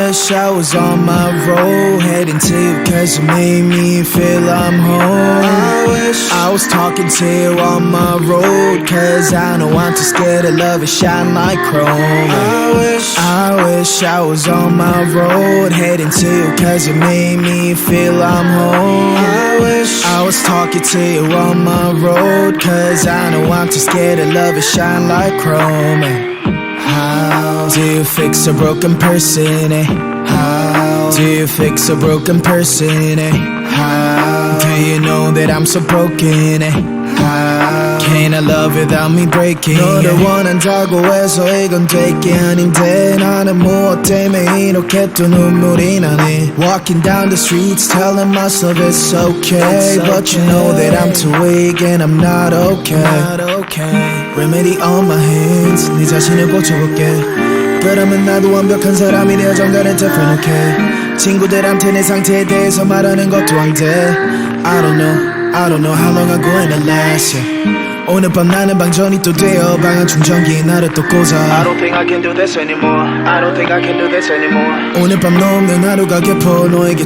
wish I was on my road, heading to you cause you made me feel I'm home. I wish I was talking to you on my road, cause I know I'm too scared to love and shine like chrome. I wish I was on my road, heading to you cause you made me feel I'm home. I wish I was talking to you on my road, cause I know I'm too scared to love and shine like chrome. How do you fix a broken person? How do you fix a broken person? How do you know that I'm so broken? How can I love without me breaking? 너를 원한다고 해서 이건 될 게 아닌데 나는 무엇 때문에 이렇게 또 눈물이 나네. Walking down the streets telling myself it's okay, but you know that I'm too weak and I'm not okay. Remedy on my hands, 네 자신을 고쳐볼게. 그러면 나도 완벽한 사람이 되어 정갈한 different okay. 친구들한테 내 상태에 대해서 말하는 것도 안 돼. I don't know how long I'm going to last, yeah. 오늘 밤 나는 방전이 또 되어 방한 충전기에 나를 또 꽂아. I don't think I can do this anymore. I don't think I can do this anymore. 오늘 밤 너 없는 하루가 깊어 너에게